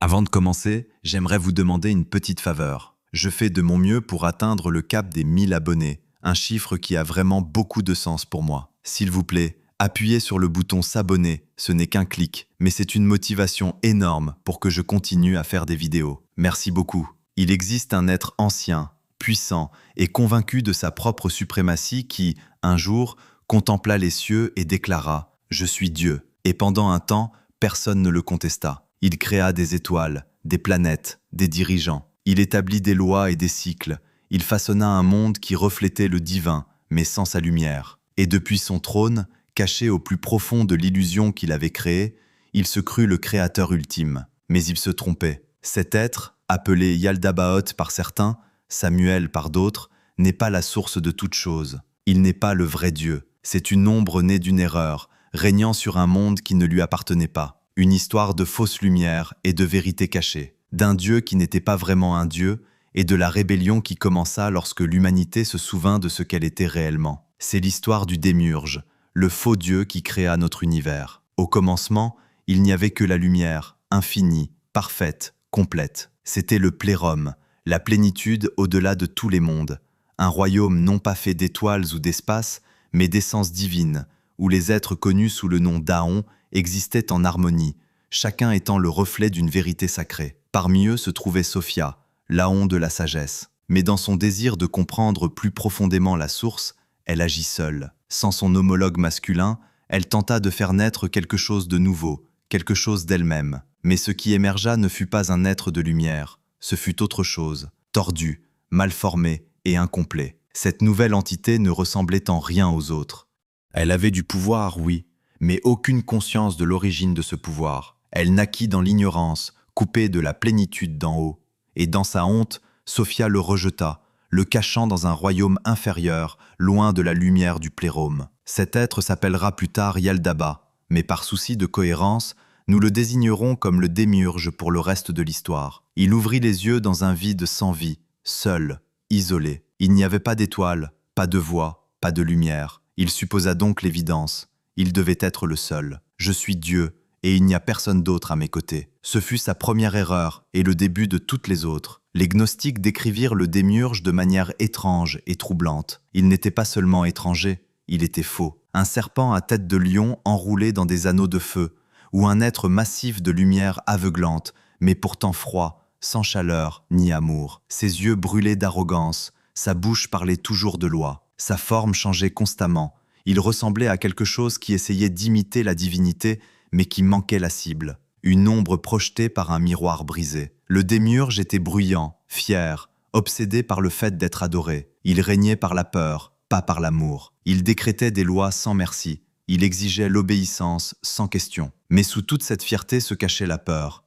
Avant de commencer, j'aimerais vous demander une petite faveur. Je fais de mon mieux pour atteindre le cap des 1000 abonnés, un chiffre qui a vraiment beaucoup de sens pour moi. S'il vous plaît, appuyez sur le bouton s'abonner, ce n'est qu'un clic, mais c'est une motivation énorme pour que je continue à faire des vidéos. Merci beaucoup. Il existe un être ancien, puissant et convaincu de sa propre suprématie qui, un jour, contempla les cieux et déclara « Je suis Dieu ». Et pendant un temps, personne ne le contesta. Il créa des étoiles, des planètes, des dirigeants. Il établit des lois et des cycles. Il façonna un monde qui reflétait le divin, mais sans sa lumière. Et depuis son trône, caché au plus profond de l'illusion qu'il avait créée, il se crut le créateur ultime. Mais il se trompait. Cet être, appelé Yaldabaoth par certains, Samuel par d'autres, n'est pas la source de toute chose. Il n'est pas le vrai Dieu. C'est une ombre née d'une erreur, régnant sur un monde qui ne lui appartenait pas. Une histoire de fausse lumière et de vérité cachée, d'un Dieu qui n'était pas vraiment un Dieu et de la rébellion qui commença lorsque l'humanité se souvint de ce qu'elle était réellement. C'est l'histoire du démiurge, le faux Dieu qui créa notre univers. Au commencement, il n'y avait que la lumière, infinie, parfaite, complète. C'était le plérum, la plénitude au-delà de tous les mondes. Un royaume non pas fait d'étoiles ou d'espace, mais d'essence divine, où les êtres connus sous le nom d'Aon existaient en harmonie, chacun étant le reflet d'une vérité sacrée. Parmi eux se trouvait Sophia, l'Aon de la sagesse. Mais dans son désir de comprendre plus profondément la source, elle agit seule. Sans son homologue masculin, elle tenta de faire naître quelque chose de nouveau, quelque chose d'elle-même. Mais ce qui émergea ne fut pas un être de lumière, ce fut autre chose, tordu, mal formé et incomplet. Cette nouvelle entité ne ressemblait en rien aux autres. Elle avait du pouvoir, oui, mais aucune conscience de l'origine de ce pouvoir. Elle naquit dans l'ignorance, coupée de la plénitude d'en haut. Et dans sa honte, Sophia le rejeta, le cachant dans un royaume inférieur, loin de la lumière du plérum. Cet être s'appellera plus tard Yaldaba, mais par souci de cohérence, nous le désignerons comme le démiurge pour le reste de l'histoire. Il ouvrit les yeux dans un vide sans vie, seul, isolé. Il n'y avait pas d'étoiles, pas de voix, pas de lumière. Il supposa donc l'évidence. Il devait être le seul. Je suis Dieu, et il n'y a personne d'autre à mes côtés. Ce fut sa première erreur, et le début de toutes les autres. Les gnostiques décrivirent le démiurge de manière étrange et troublante. Il n'était pas seulement étranger, il était faux. Un serpent à tête de lion enroulé dans des anneaux de feu, ou un être massif de lumière aveuglante, mais pourtant froid, sans chaleur ni amour. Ses yeux brûlaient d'arrogance, sa bouche parlait toujours de loi. Sa forme changeait constamment. Il ressemblait à quelque chose qui essayait d'imiter la divinité, mais qui manquait la cible. Une ombre projetée par un miroir brisé. Le démiurge était bruyant, fier, obsédé par le fait d'être adoré. Il régnait par la peur, pas par l'amour. Il décrétait des lois sans merci. Il exigeait l'obéissance sans question. Mais sous toute cette fierté se cachait la peur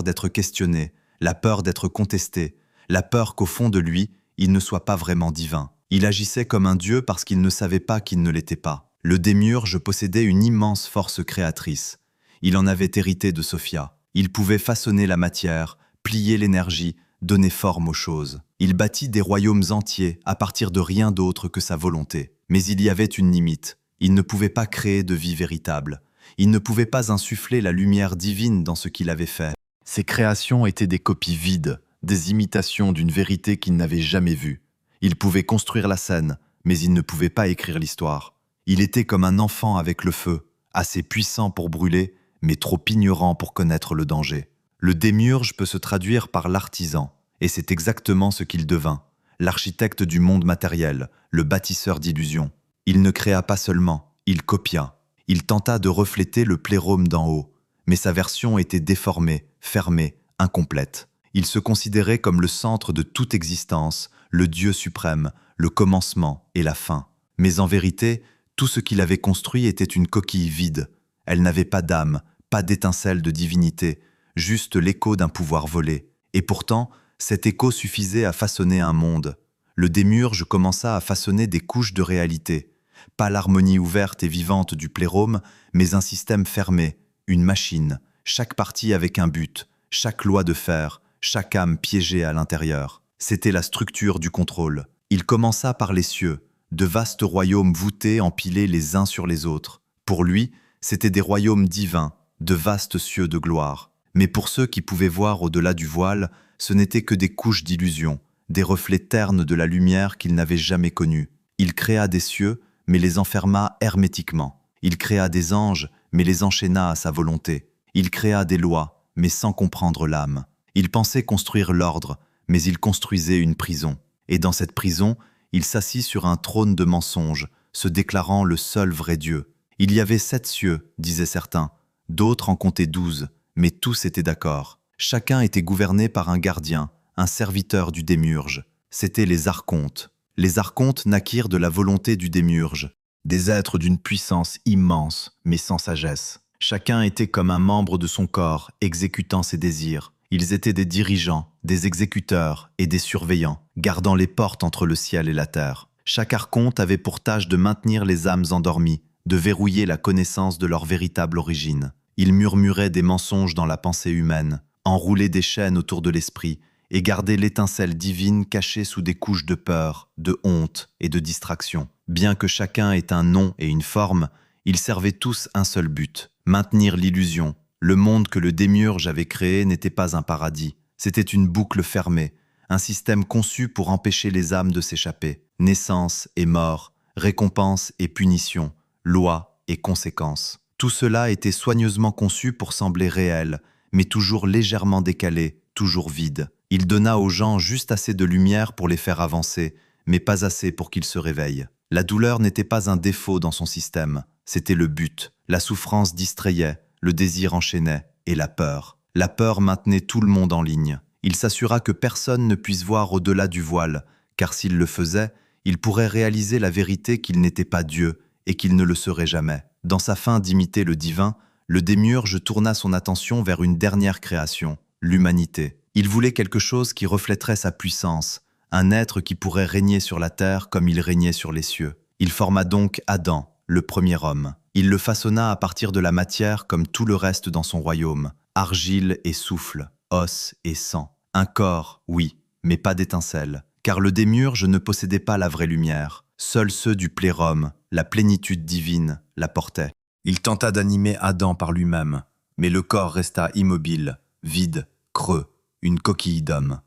d'être questionné, la peur d'être contesté, la peur qu'au fond de lui, il ne soit pas vraiment divin. Il agissait comme un dieu parce qu'il ne savait pas qu'il ne l'était pas. Le démiurge possédait une immense force créatrice. Il en avait hérité de Sophia. Il pouvait façonner la matière, plier l'énergie, donner forme aux choses. Il bâtit des royaumes entiers à partir de rien d'autre que sa volonté. Mais il y avait une limite. Il ne pouvait pas créer de vie véritable. Il ne pouvait pas insuffler la lumière divine dans ce qu'il avait fait. Ses créations étaient des copies vides, des imitations d'une vérité qu'il n'avait jamais vue. Il pouvait construire la scène, mais il ne pouvait pas écrire l'histoire. Il était comme un enfant avec le feu, assez puissant pour brûler, mais trop ignorant pour connaître le danger. Le démiurge peut se traduire par l'artisan, et c'est exactement ce qu'il devint, l'architecte du monde matériel, le bâtisseur d'illusions. Il ne créa pas seulement, il copia. Il tenta de refléter le plérum d'en haut, mais sa version était déformée, fermée, incomplète. Il se considérait comme le centre de toute existence, le Dieu suprême, le commencement et la fin. Mais en vérité, tout ce qu'il avait construit était une coquille vide. Elle n'avait pas d'âme, pas d'étincelle de divinité, juste l'écho d'un pouvoir volé. Et pourtant, cet écho suffisait à façonner un monde. Le démiurge commença à façonner des couches de réalité. Pas l'harmonie ouverte et vivante du plérum, mais un système fermé, une machine, chaque partie avec un but, chaque loi de fer, chaque âme piégée à l'intérieur. C'était la structure du contrôle. Il commença par les cieux, de vastes royaumes voûtés empilés les uns sur les autres. Pour lui, c'étaient des royaumes divins, de vastes cieux de gloire. Mais pour ceux qui pouvaient voir au-delà du voile, ce n'étaient que des couches d'illusions, des reflets ternes de la lumière qu'il n'avait jamais connue. Il créa des cieux, mais les enferma hermétiquement. Il créa des anges, mais les enchaîna à sa volonté. Il créa des lois, mais sans comprendre l'âme. Il pensait construire l'ordre, mais il construisait une prison. Et dans cette prison, il s'assit sur un trône de mensonges, se déclarant le seul vrai Dieu. Il y avait 7 cieux, disaient certains. D'autres en comptaient 12, mais tous étaient d'accord. Chacun était gouverné par un gardien, un serviteur du démiurge. C'étaient les archontes. Les archontes naquirent de la volonté du démiurge, des êtres d'une puissance immense, mais sans sagesse. Chacun était comme un membre de son corps, exécutant ses désirs. Ils étaient des dirigeants, des exécuteurs et des surveillants, gardant les portes entre le ciel et la terre. Chaque archonte avait pour tâche de maintenir les âmes endormies, de verrouiller la connaissance de leur véritable origine. Ils murmuraient des mensonges dans la pensée humaine, enroulaient des chaînes autour de l'esprit et gardaient l'étincelle divine cachée sous des couches de peur, de honte et de distraction. Bien que chacun ait un nom et une forme, ils servaient tous un seul but, maintenir l'illusion. Le monde que le démiurge avait créé n'était pas un paradis, c'était une boucle fermée, un système conçu pour empêcher les âmes de s'échapper. Naissance et mort, récompense et punition, loi et conséquences. Tout cela était soigneusement conçu pour sembler réel, mais toujours légèrement décalé, toujours vide. Il donna aux gens juste assez de lumière pour les faire avancer, mais pas assez pour qu'ils se réveillent. La douleur n'était pas un défaut dans son système, c'était le but. La souffrance distrayait, le désir enchaînait, et la peur. La peur maintenait tout le monde en ligne. Il s'assura que personne ne puisse voir au-delà du voile, car s'il le faisait, il pourrait réaliser la vérité qu'il n'était pas Dieu et qu'il ne le serait jamais. Dans sa fin d'imiter le divin, le démiurge tourna son attention vers une dernière création, l'humanité. Il voulait quelque chose qui reflèterait sa puissance, un être qui pourrait régner sur la terre comme il régnait sur les cieux. Il forma donc Adam, le premier homme. Il le façonna à partir de la matière comme tout le reste dans son royaume, argile et souffle, os et sang. Un corps, oui, mais pas d'étincelle, car le démiurge ne possédait pas la vraie lumière. Seuls ceux du plérum, la plénitude divine, la portaient. Il tenta d'animer Adam par lui-même, mais le corps resta immobile, vide, creux, une coquille d'homme.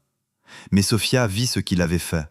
Mais Sophia vit ce qu'il avait fait,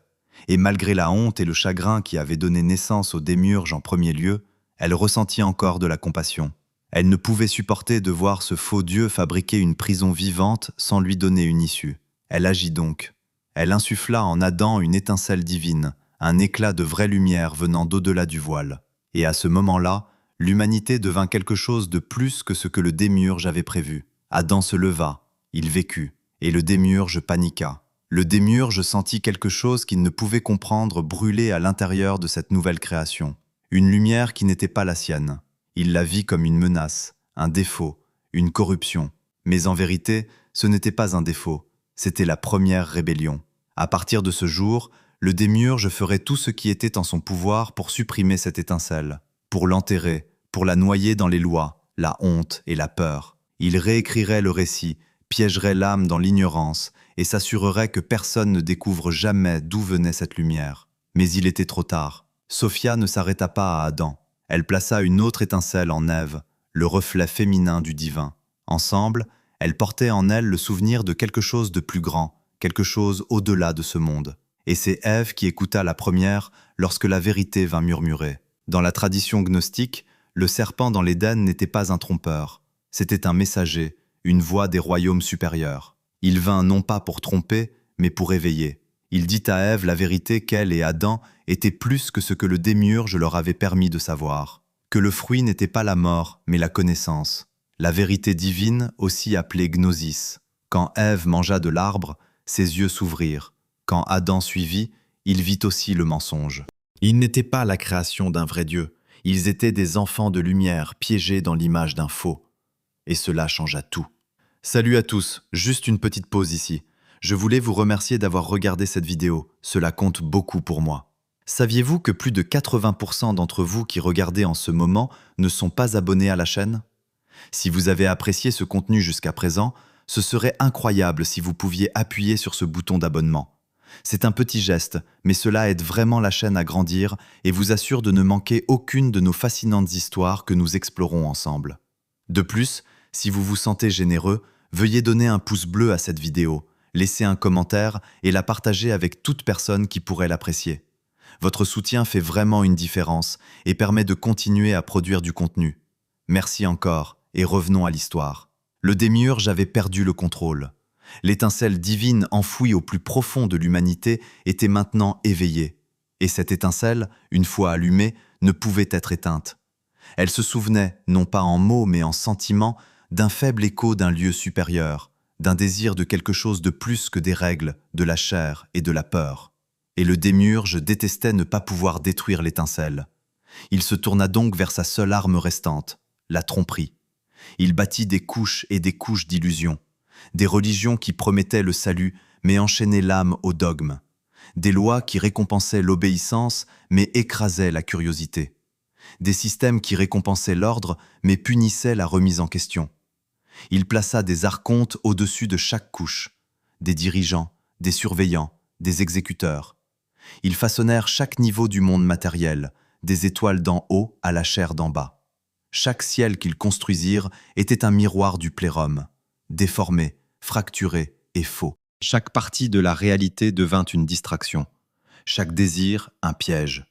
et malgré la honte et le chagrin qui avaient donné naissance au démiurge en premier lieu, elle ressentit encore de la compassion. Elle ne pouvait supporter de voir ce faux Dieu fabriquer une prison vivante sans lui donner une issue. Elle agit donc. Elle insuffla en Adam une étincelle divine, un éclat de vraie lumière venant d'au-delà du voile. Et à ce moment-là, l'humanité devint quelque chose de plus que ce que le démiurge avait prévu. Adam se leva, il vécut, et le démiurge paniqua. Le démiurge sentit quelque chose qu'il ne pouvait comprendre brûler à l'intérieur de cette nouvelle création. Une lumière qui n'était pas la sienne. Il la vit comme une menace, un défaut, une corruption. Mais en vérité, ce n'était pas un défaut, c'était la première rébellion. À partir de ce jour, le démiurge ferait tout ce qui était en son pouvoir pour supprimer cette étincelle, pour l'enterrer, pour la noyer dans les lois, la honte et la peur. Il réécrirait le récit, piégerait l'âme dans l'ignorance et s'assurerait que personne ne découvre jamais d'où venait cette lumière. Mais il était trop tard. Sophia ne s'arrêta pas à Adam. Elle plaça une autre étincelle en Ève, le reflet féminin du divin. Ensemble, elles portaient en elles le souvenir de quelque chose de plus grand, quelque chose au-delà de ce monde. Et c'est Ève qui écouta la première lorsque la vérité vint murmurer. Dans la tradition gnostique, le serpent dans l'Éden n'était pas un trompeur. C'était un messager, une voix des royaumes supérieurs. Il vint non pas pour tromper, mais pour éveiller. Il dit à Ève la vérité qu'elle et Adam étaient plus que ce que le démiurge leur avait permis de savoir. Que le fruit n'était pas la mort, mais la connaissance. La vérité divine, aussi appelée gnosis. Quand Ève mangea de l'arbre, ses yeux s'ouvrirent. Quand Adam suivit, il vit aussi le mensonge. Ils n'étaient pas la création d'un vrai Dieu. Ils étaient des enfants de lumière piégés dans l'image d'un faux. Et cela changea tout. Salut à tous, juste une petite pause ici. Je voulais vous remercier d'avoir regardé cette vidéo, cela compte beaucoup pour moi. Saviez-vous que plus de 80% d'entre vous qui regardez en ce moment ne sont pas abonnés à la chaîne? Si vous avez apprécié ce contenu jusqu'à présent, ce serait incroyable si vous pouviez appuyer sur ce bouton d'abonnement. C'est un petit geste, mais cela aide vraiment la chaîne à grandir et vous assure de ne manquer aucune de nos fascinantes histoires que nous explorons ensemble. De plus, si vous vous sentez généreux, Veuillez donner un pouce bleu à cette vidéo, laisser un commentaire et la partager avec toute personne qui pourrait l'apprécier. Votre soutien fait vraiment une différence et permet de continuer à produire du contenu. Merci encore et revenons à l'histoire. Le démiurge avait perdu le contrôle. L'étincelle divine enfouie au plus profond de l'humanité était maintenant éveillée. Et cette étincelle, une fois allumée, ne pouvait être éteinte. Elle se souvenait, non pas en mots mais en sentiments, d'un faible écho d'un lieu supérieur, d'un désir de quelque chose de plus que des règles, de la chair et de la peur. Et le démiurge détestait ne pas pouvoir détruire l'étincelle. Il se tourna donc vers sa seule arme restante, la tromperie. Il bâtit des couches et des couches d'illusions, des religions qui promettaient le salut mais enchaînaient l'âme au dogme, des lois qui récompensaient l'obéissance mais écrasaient la curiosité, des systèmes qui récompensaient l'ordre mais punissaient la remise en question. Il plaça des archontes au-dessus de chaque couche, des dirigeants, des surveillants, des exécuteurs. Ils façonnèrent chaque niveau du monde matériel, des étoiles d'en haut à la chair d'en bas. Chaque ciel qu'ils construisirent était un miroir du plérum, déformé, fracturé et faux. Chaque partie de la réalité devint une distraction, chaque désir un piège.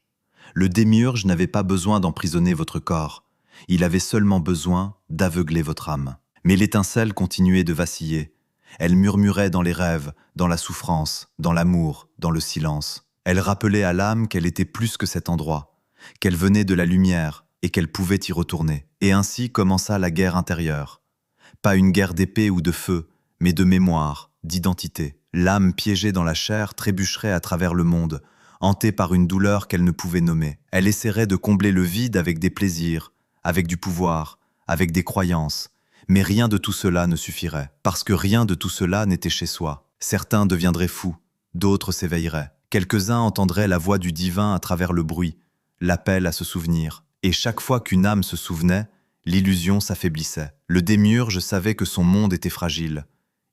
Le démiurge n'avait pas besoin d'emprisonner votre corps, il avait seulement besoin d'aveugler votre âme. Mais l'étincelle continuait de vaciller. Elle murmurait dans les rêves, dans la souffrance, dans l'amour, dans le silence. Elle rappelait à l'âme qu'elle était plus que cet endroit, qu'elle venait de la lumière et qu'elle pouvait y retourner. Et ainsi commença la guerre intérieure. Pas une guerre d'épée ou de feu, mais de mémoire, d'identité. L'âme piégée dans la chair trébucherait à travers le monde, hantée par une douleur qu'elle ne pouvait nommer. Elle essaierait de combler le vide avec des plaisirs, avec du pouvoir, avec des croyances. Mais rien de tout cela ne suffirait, parce que rien de tout cela n'était chez soi. Certains deviendraient fous, d'autres s'éveilleraient. Quelques-uns entendraient la voix du divin à travers le bruit, l'appel à se souvenir. Et chaque fois qu'une âme se souvenait, l'illusion s'affaiblissait. Le démiurge savait que son monde était fragile.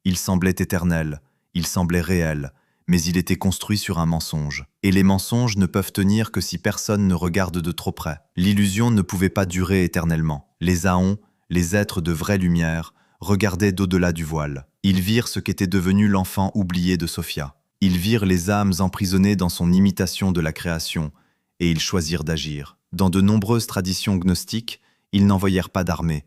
Il semblait éternel, il semblait réel, mais il était construit sur un mensonge. Et les mensonges ne peuvent tenir que si personne ne regarde de trop près. L'illusion ne pouvait pas durer éternellement. Les Aons, les êtres de vraie lumière, regardaient d'au-delà du voile. Ils virent ce qu'était devenu l'enfant oublié de Sophia. Ils virent les âmes emprisonnées dans son imitation de la création, et ils choisirent d'agir. Dans de nombreuses traditions gnostiques, ils n'envoyèrent pas d'armée.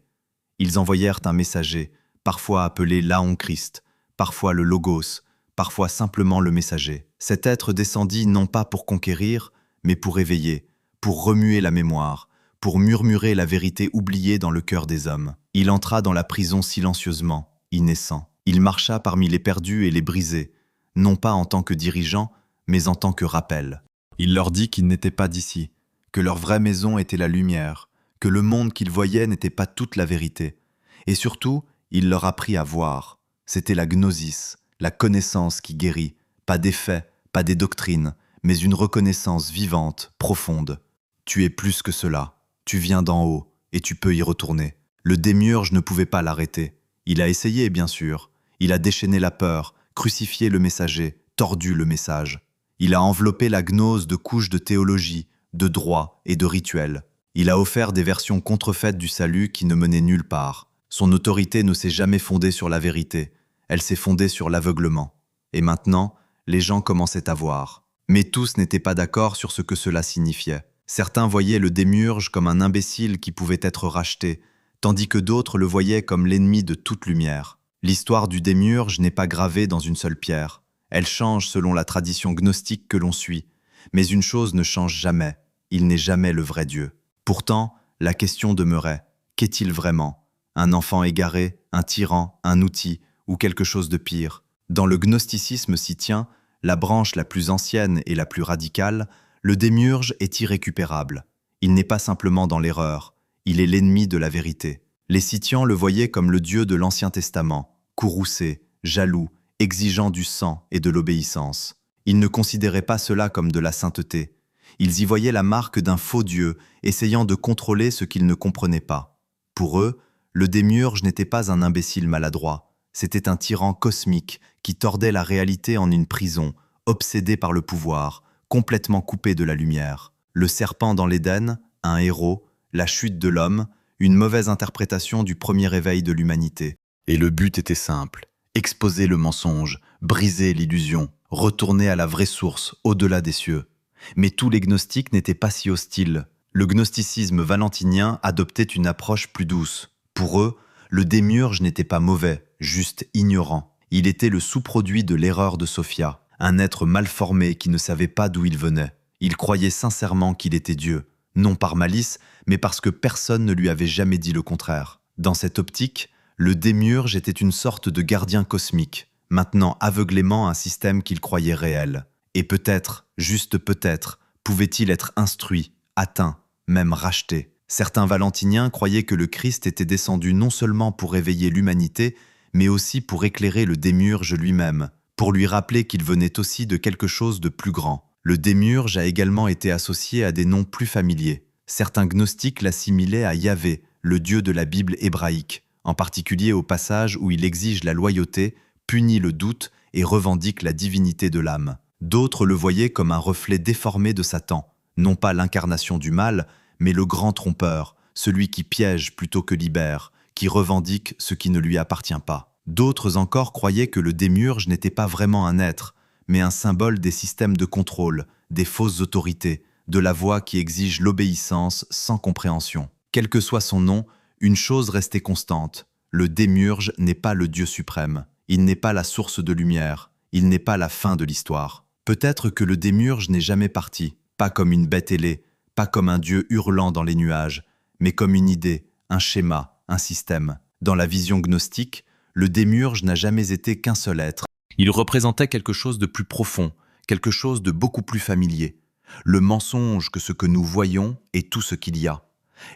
Ils envoyèrent un messager, parfois appelé l'Aon Christ, parfois le Logos, parfois simplement le messager. Cet être descendit non pas pour conquérir, mais pour éveiller, pour remuer la mémoire, pour murmurer la vérité oubliée dans le cœur des hommes. Il entra dans la prison silencieusement, innaissant. Il marcha parmi les perdus et les brisés, non pas en tant que dirigeant, mais en tant que rappel. Il leur dit qu'ils n'étaient pas d'ici, que leur vraie maison était la lumière, que le monde qu'ils voyaient n'était pas toute la vérité. Et surtout, il leur apprit à voir. C'était la gnosis, la connaissance qui guérit, pas des faits, pas des doctrines, mais une reconnaissance vivante, profonde. Tu es plus que cela. Tu viens d'en haut, et tu peux y retourner. Le démiurge ne pouvait pas l'arrêter. Il a essayé, bien sûr. Il a déchaîné la peur, crucifié le messager, tordu le message. Il a enveloppé la gnose de couches de théologie, de droit et de rituels. Il a offert des versions contrefaites du salut qui ne menaient nulle part. Son autorité ne s'est jamais fondée sur la vérité. Elle s'est fondée sur l'aveuglement. Et maintenant, les gens commençaient à voir. Mais tous n'étaient pas d'accord sur ce que cela signifiait. Certains voyaient le démiurge comme un imbécile qui pouvait être racheté, tandis que d'autres le voyaient comme l'ennemi de toute lumière. L'histoire du démiurge n'est pas gravée dans une seule pierre. Elle change selon la tradition gnostique que l'on suit. Mais une chose ne change jamais, il n'est jamais le vrai Dieu. Pourtant, la question demeurait, qu'est-il vraiment? Un enfant égaré, un tyran, un outil, ou quelque chose de pire? Dans le gnosticisme s'y tient, la branche la plus ancienne et la plus radicale, le démiurge est irrécupérable. Il n'est pas simplement dans l'erreur, il est l'ennemi de la vérité. Les Scythians le voyaient comme le Dieu de l'Ancien Testament, courroucé, jaloux, exigeant du sang et de l'obéissance. Ils ne considéraient pas cela comme de la sainteté. Ils y voyaient la marque d'un faux Dieu, essayant de contrôler ce qu'ils ne comprenaient pas. Pour eux, le démiurge n'était pas un imbécile maladroit, c'était un tyran cosmique qui tordait la réalité en une prison, obsédé par le pouvoir, complètement coupé de la lumière. Le serpent dans l'Éden, un héros, la chute de l'homme, une mauvaise interprétation du premier réveil de l'humanité. Et le but était simple, exposer le mensonge, briser l'illusion, retourner à la vraie source, au-delà des cieux. Mais tous les gnostiques n'étaient pas si hostiles. Le gnosticisme valentinien adoptait une approche plus douce. Pour eux, le démiurge n'était pas mauvais, juste ignorant. Il était le sous-produit de l'erreur de Sophia, un être mal formé qui ne savait pas d'où il venait. Il croyait sincèrement qu'il était Dieu, non par malice, mais parce que personne ne lui avait jamais dit le contraire. Dans cette optique, le démiurge était une sorte de gardien cosmique, maintenant aveuglément un système qu'il croyait réel. Et peut-être, juste peut-être, pouvait-il être instruit, atteint, même racheté. Certains valentiniens croyaient que le Christ était descendu non seulement pour réveiller l'humanité, mais aussi pour éclairer le démiurge lui-même, pour lui rappeler qu'il venait aussi de quelque chose de plus grand. Le démiurge a également été associé à des noms plus familiers. Certains gnostiques l'assimilaient à Yahvé, le dieu de la Bible hébraïque, en particulier au passage où il exige la loyauté, punit le doute et revendique la divinité de l'âme. D'autres le voyaient comme un reflet déformé de Satan, non pas l'incarnation du mal, mais le grand trompeur, celui qui piège plutôt que libère, qui revendique ce qui ne lui appartient pas. D'autres encore croyaient que le démiurge n'était pas vraiment un être, mais un symbole des systèmes de contrôle, des fausses autorités, de la voix qui exige l'obéissance sans compréhension. Quel que soit son nom, une chose restait constante. Le démiurge n'est pas le Dieu suprême. Il n'est pas la source de lumière. Il n'est pas la fin de l'histoire. Peut-être que le démiurge n'est jamais parti, pas comme une bête ailée, pas comme un dieu hurlant dans les nuages, mais comme une idée, un schéma, un système. Dans la vision gnostique, le démiurge n'a jamais été qu'un seul être. Il représentait quelque chose de plus profond, quelque chose de beaucoup plus familier. Le mensonge que ce que nous voyons est tout ce qu'il y a.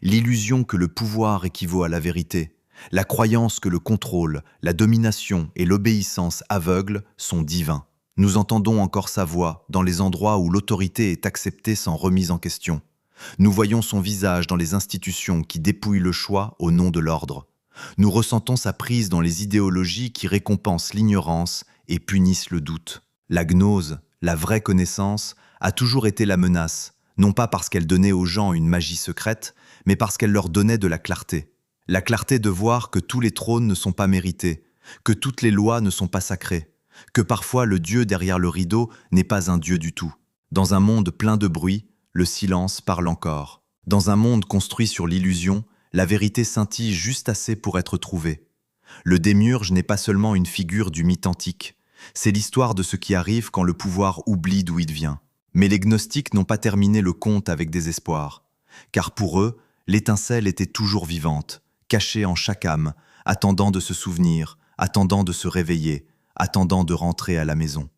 L'illusion que le pouvoir équivaut à la vérité. La croyance que le contrôle, la domination et l'obéissance aveugle sont divins. Nous entendons encore sa voix dans les endroits où l'autorité est acceptée sans remise en question. Nous voyons son visage dans les institutions qui dépouillent le choix au nom de l'ordre. Nous ressentons sa prise dans les idéologies qui récompensent l'ignorance et punissent le doute. La gnose, la vraie connaissance, a toujours été la menace, non pas parce qu'elle donnait aux gens une magie secrète, mais parce qu'elle leur donnait de la clarté. La clarté de voir que tous les trônes ne sont pas mérités, que toutes les lois ne sont pas sacrées, que parfois le Dieu derrière le rideau n'est pas un Dieu du tout. Dans un monde plein de bruit, le silence parle encore. Dans un monde construit sur l'illusion, la vérité scintille juste assez pour être trouvée. Le démiurge n'est pas seulement une figure du mythe antique, c'est l'histoire de ce qui arrive quand le pouvoir oublie d'où il vient. Mais les gnostiques n'ont pas terminé le conte avec désespoir, car pour eux, l'étincelle était toujours vivante, cachée en chaque âme, attendant de se souvenir, attendant de se réveiller, attendant de rentrer à la maison.